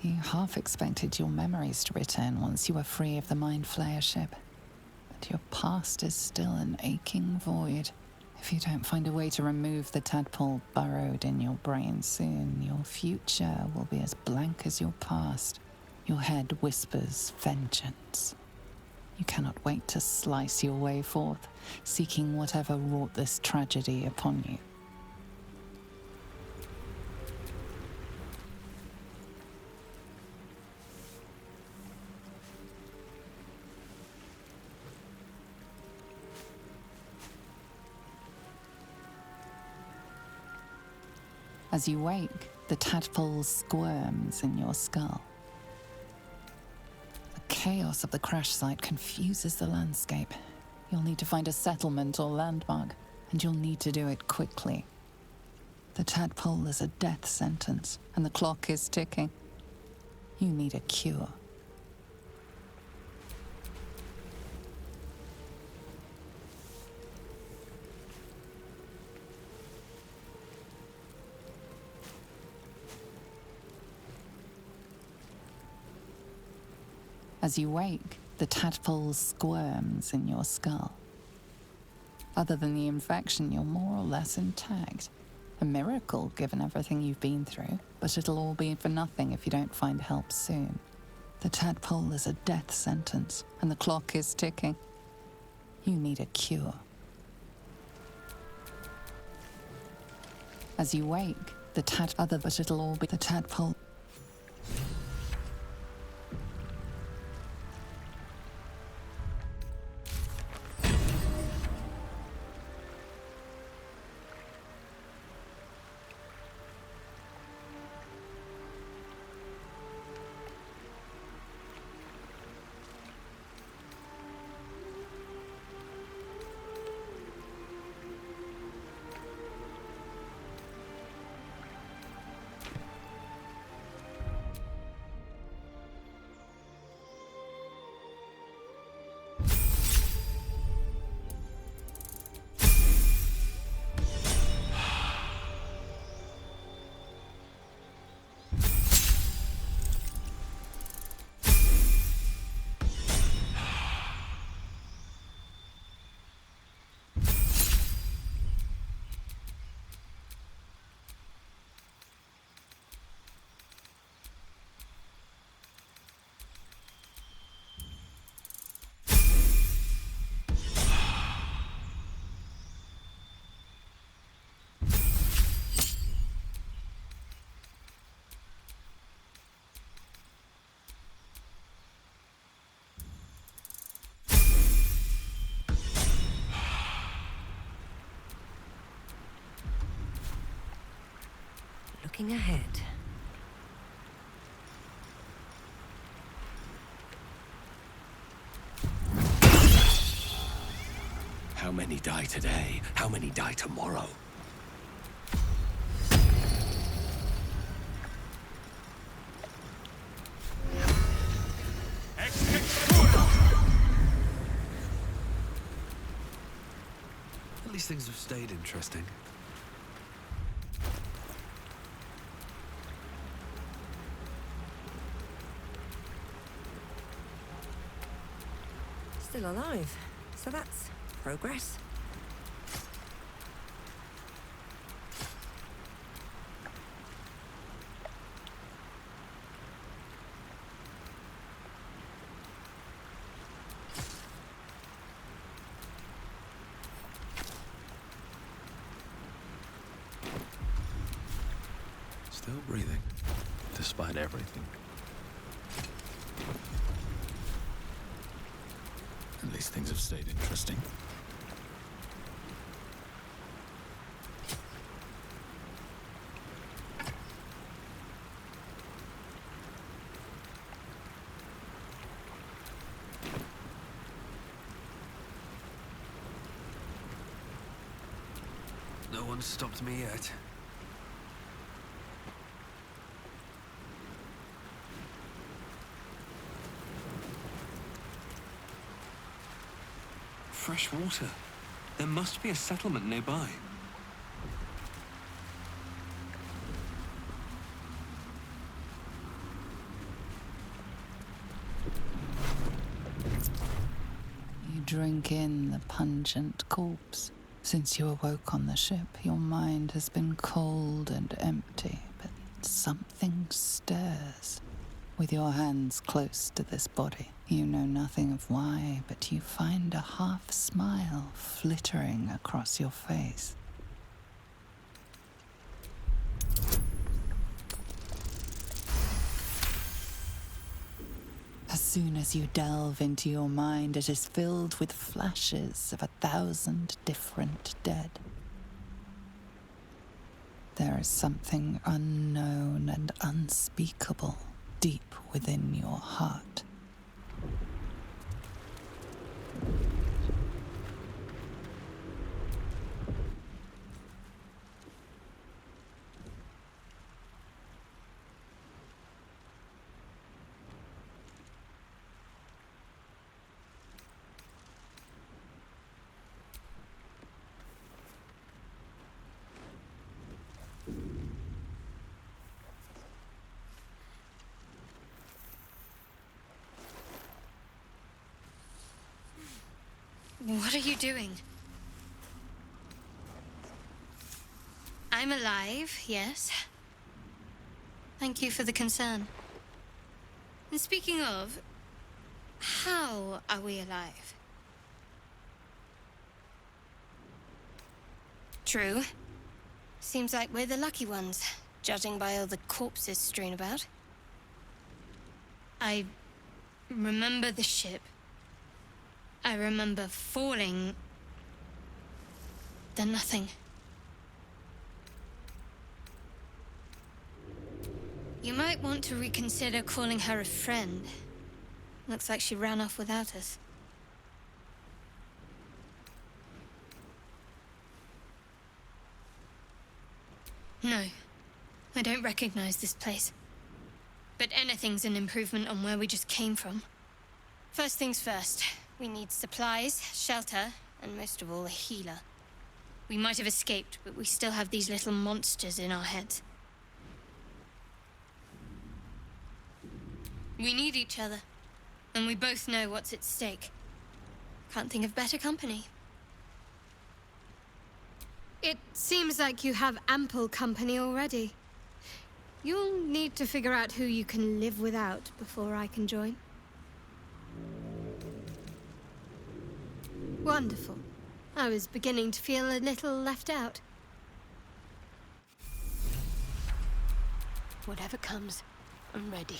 You half expected your memories to return once you were free of the Mindflayer ship. But your past is still an aching void. If you don't find a way to remove the tadpole burrowed in your brain soon, your future will be as blank as your past. Your head whispers vengeance. You cannot wait to slice your way forth, seeking whatever wrought this tragedy upon you. As you wake, the tadpole squirms in your skull. The chaos of the crash site confuses the landscape. You'll need to find a settlement or landmark, and you'll need to do it quickly. The tadpole is a death sentence, and the clock is ticking. You need a cure. As you wake, the tadpole squirms in your skull. Other than the infection, you're more or less intact. A miracle, given everything you've been through, but it'll all be for nothing if you don't find help soon. The tadpole is a death sentence, and the clock is ticking. You need a cure. As you wake, but it'll all be the tadpole. Looking ahead. How many die today? How many die tomorrow? At least things have stayed interesting. Still alive, so that's progress. Still breathing, despite everything. At least things have stayed interesting. No one's stopped me yet. Fresh water. There must be a settlement nearby. drink in the pungent corpse. Since you awoke on the ship, your mind has been cold and empty, but something stirs. With your hands close to this body, you know nothing of why, but you find a half smile flittering across your face. As soon as you delve into your mind, it is filled with flashes of 1,000 different dead. There is something unknown and unspeakable deep within your heart. What are you doing? I'm alive, yes. Thank you for the concern. And speaking of, how are we alive? True. Seems like we're the lucky ones, judging by all the corpses strewn about. I remember the ship. I remember falling. Then nothing. You might want to reconsider calling her a friend. Looks like she ran off without us. No, I don't recognize this place. But anything's an improvement on where we just came from. First things first, we need supplies, shelter, and most of all, a healer. We might have escaped, but we still have these little monsters in our heads. We need each other, and we both know what's at stake. Can't think of better company. It seems like you have ample company already. You'll need to figure out who you can live without before I can join. Wonderful. I was beginning to feel a little left out. Whatever comes, I'm ready.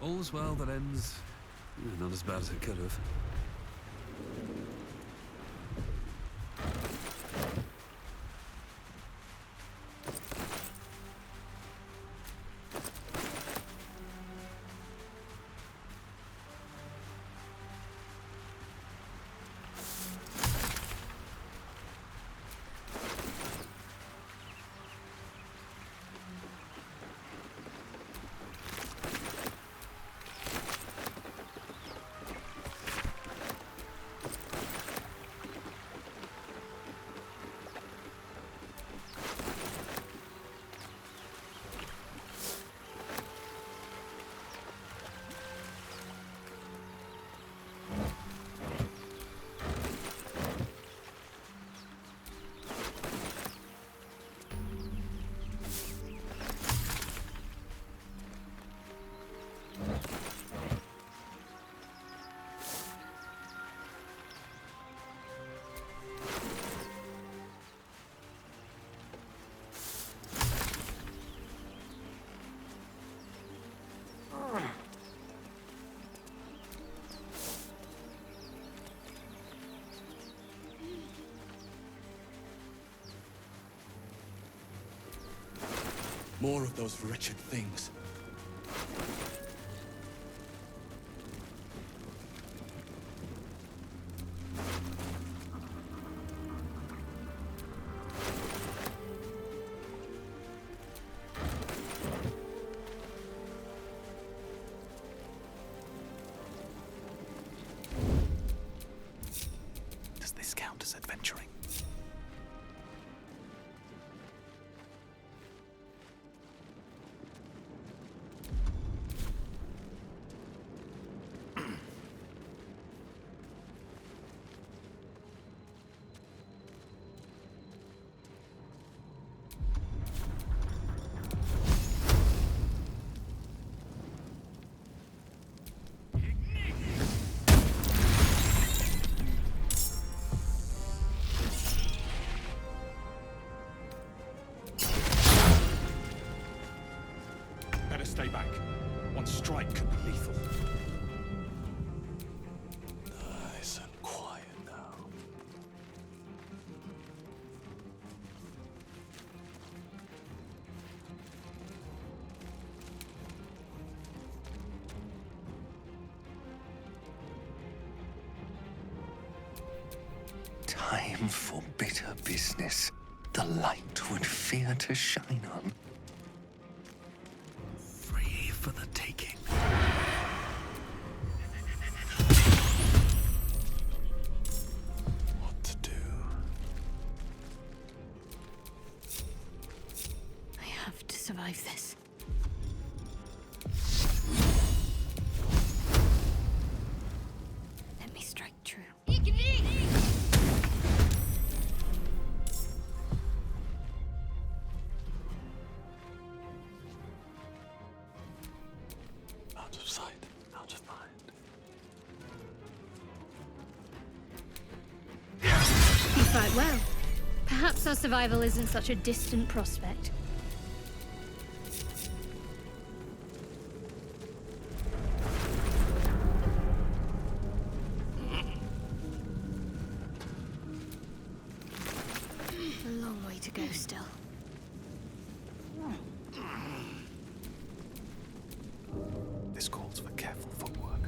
All's well that ends not as bad as it could have. More of those wretched things. One strike could be lethal. Nice and quiet now. Time for bitter business. The light would fear to shine on. Free for the taking. What to do? I have to survive this. Let me strike true. Out of sight, out of mind. You fight well. Perhaps our survival isn't such a distant prospect. A long way to go still. This calls for careful footwork.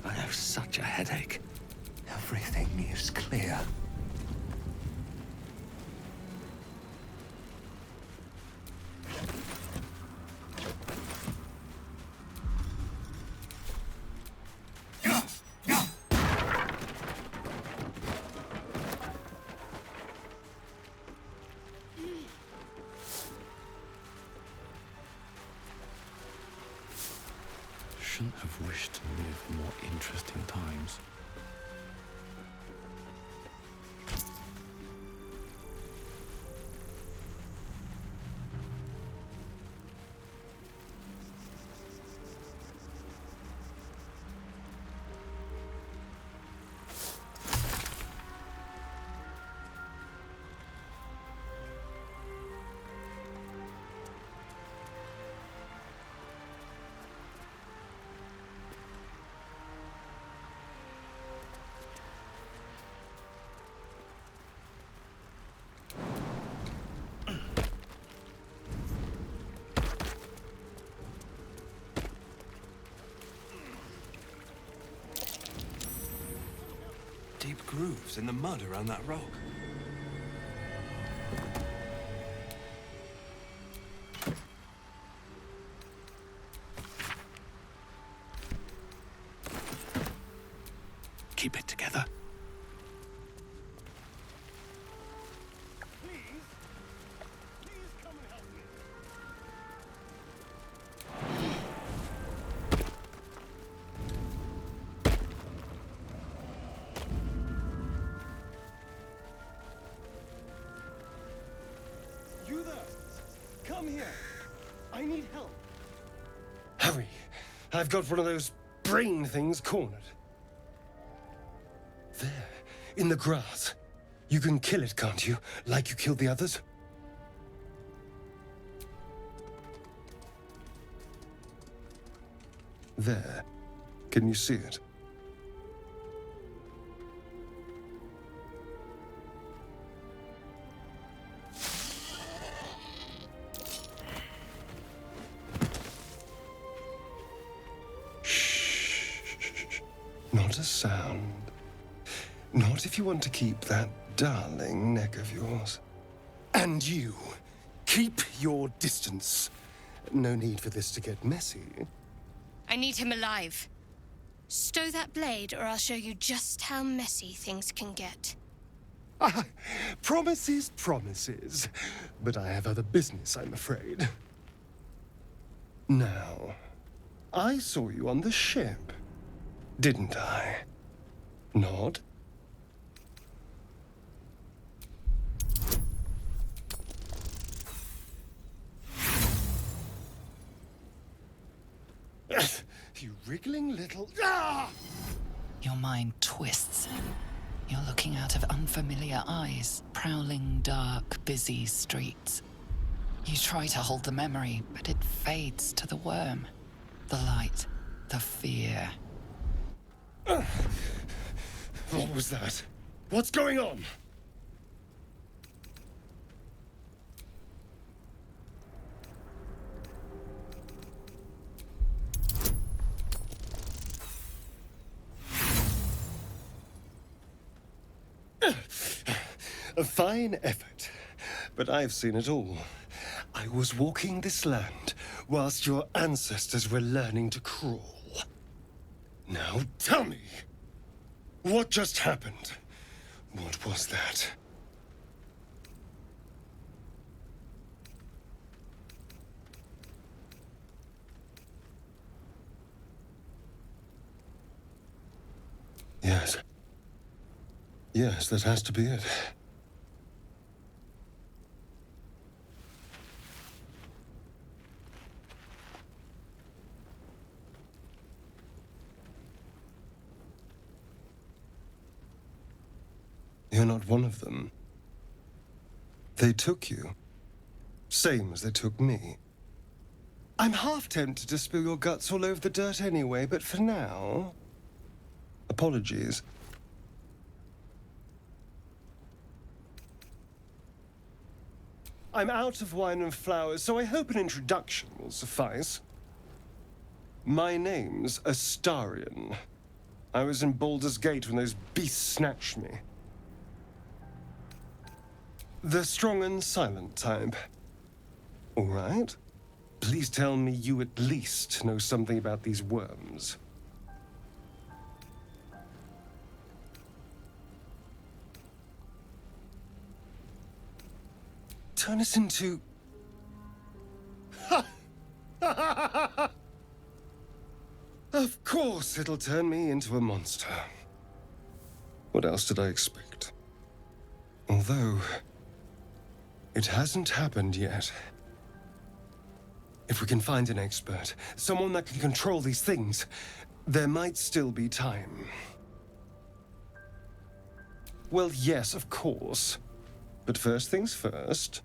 I have such a headache. Everything is clear. Shouldn't have wished to live more interesting times. Deep grooves in the mud around that rock. Keep it together. You there? Come here. I need help. Hurry. I've got one of those brain things cornered. There, in the grass. You can kill it, can't you? Like you killed the others? There. Can you see it? Shh. Not a sound. Not if you want to keep that darling neck of yours. And you, keep your distance. No need for this to get messy. I need him alive. Stow that blade, or I'll show you just how messy things can get. Ah, promises, promises. But I have other business, I'm afraid. Now, I saw you on the ship. didn't I? Nod? You wriggling little... Ah! Your mind twists. You're looking out of unfamiliar eyes, prowling dark, busy streets. You try to hold the memory, but it fades to the worm. The light, the fear. What was that? What's going on? A fine effort, but I've seen it all. I was walking this land whilst your ancestors were learning to crawl. Now tell me, what just happened? What was that? Yes. Yes, that has to be it. You're not one of them. They took you. Same as they took me. I'm half tempted to spill your guts all over the dirt anyway, but for now... apologies. I'm out of wine and flowers, so I hope an introduction will suffice. My name's Astarion. I was in Baldur's Gate when those beasts snatched me. The strong and silent type. All right. Please tell me you at least know something about these worms. Turn us into... Of course it'll turn me into a monster. What else did I expect? Although... it hasn't happened yet. If we can find an expert, someone that can control these things, there might still be time. Well, yes, of course. But first things first...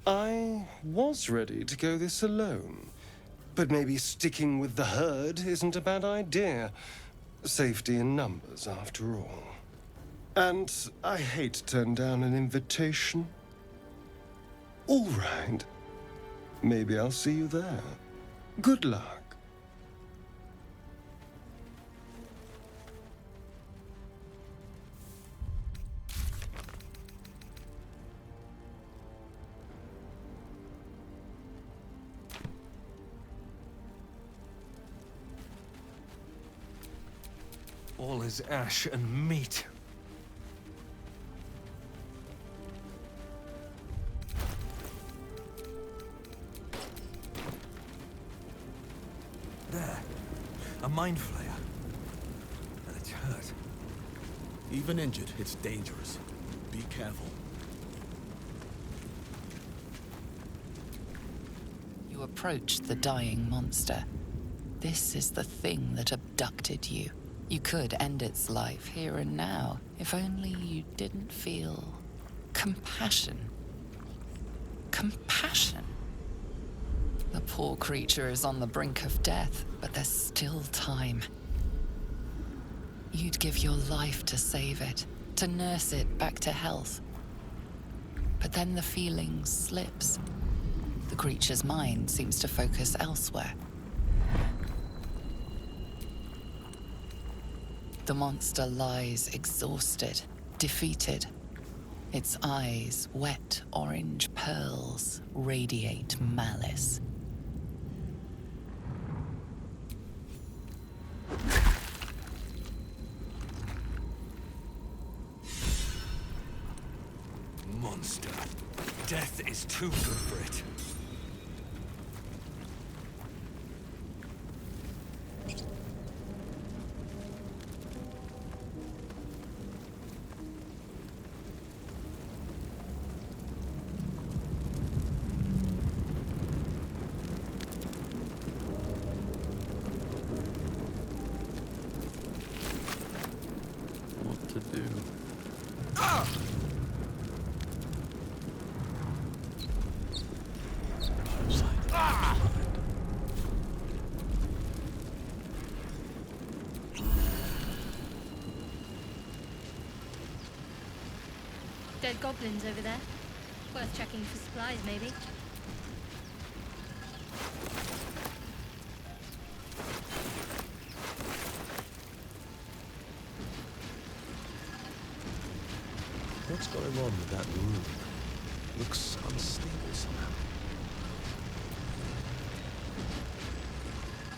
I was ready to go this alone. But maybe sticking with the herd isn't a bad idea. Safety in numbers, after all. And I hate to turn down an invitation. All right. Maybe I'll see you there. Good luck. All is ash and meat. There. A Mindflayer. And it's hurt. Even injured, it's dangerous. Be careful. You approach the dying monster. This is the thing that abducted you. You could end its life here and now, if only you didn't feel compassion. Compassion. The poor creature is on the brink of death, but there's still time. You'd give your life to save it, to nurse it back to health. But then the feeling slips. The creature's mind seems to focus elsewhere. The monster lies exhausted, defeated. Its eyes, wet orange pearls, radiate malice. Monster. Death is too good for it. Dead goblins over there. Worth checking for supplies, maybe. What's going on with that room? Looks unstable somehow.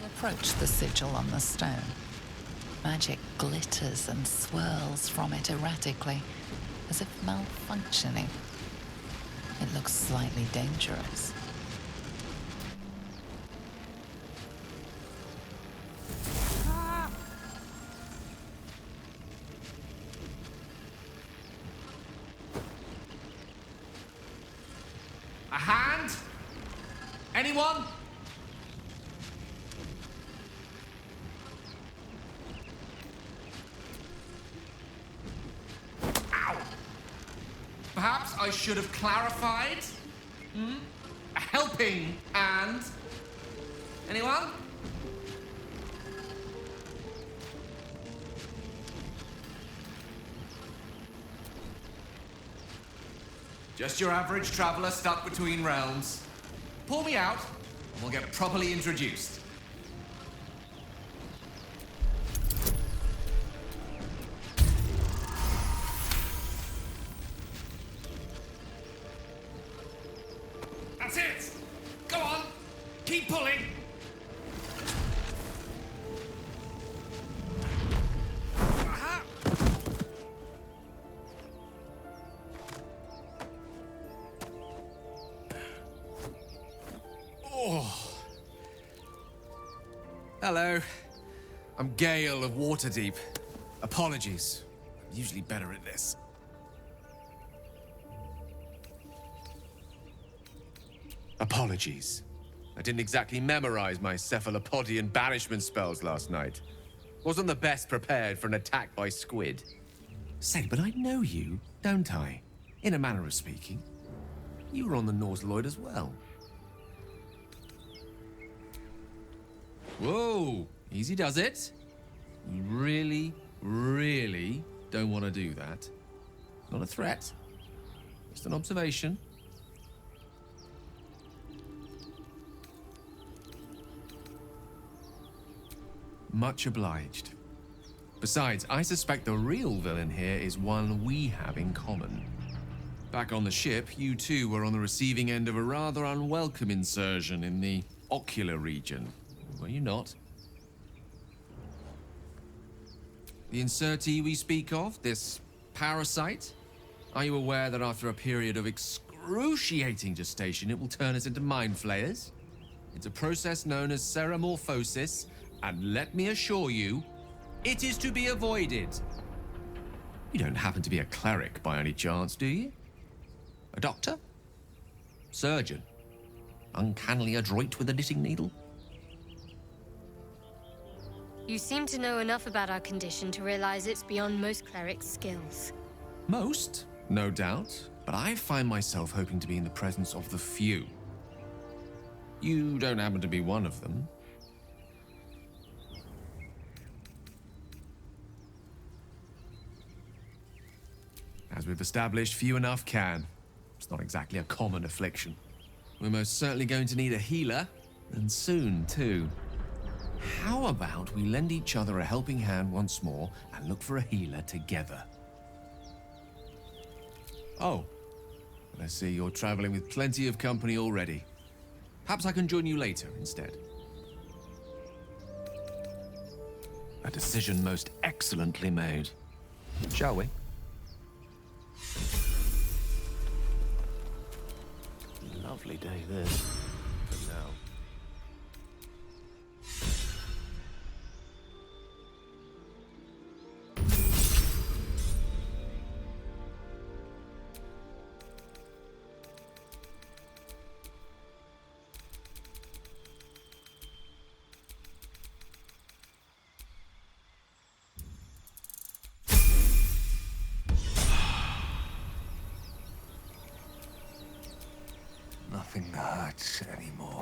You approach the sigil on the stone. Magic glitters and swirls from it erratically, as if malfunctioning. It looks slightly dangerous. A hand? Anyone? Ow! Perhaps I should have clarified? A helping hand? Anyone? Just your average traveler stuck between realms. Pull me out, and we'll get properly introduced. That's it! Go on! Keep pulling! Aha! Oh. Hello. I'm Gale of Waterdeep. Apologies. I'm usually better at this. Apologies. I didn't exactly memorize my cephalopodian banishment spells last night. Wasn't the best prepared for an attack by squid. Say, but I know you, don't I? In a manner of speaking. You were on the Nautiloid as well. Whoa, easy does it. You really, really don't want to do that. Not a threat, just an observation. Much obliged. Besides, I suspect the real villain here is one we have in common. Back on the ship, you two were on the receiving end of a rather unwelcome insertion in the ocular region. Were you not? The insertee we speak of, this parasite, are you aware that after a period of excruciating gestation, it will turn us into Mindflayers? It's a process known as ceremorphosis, and let me assure you, it is to be avoided. You don't happen to be a cleric by any chance, do you? A doctor? Surgeon? Uncannily adroit with a knitting needle? You seem to know enough about our condition to realize it's beyond most clerics' skills. Most, no doubt, but I find myself hoping to be in the presence of the few. You don't happen to be one of them. As we've established, few enough can. It's not exactly a common affliction. We're most certainly going to need a healer, and soon, too. How about we lend each other a helping hand once more and look for a healer together? Oh, and I see you're traveling with plenty of company already. Perhaps I can join you later instead. A decision most excellently made. Shall we? Lovely day this, for now. Nothing hurts anymore.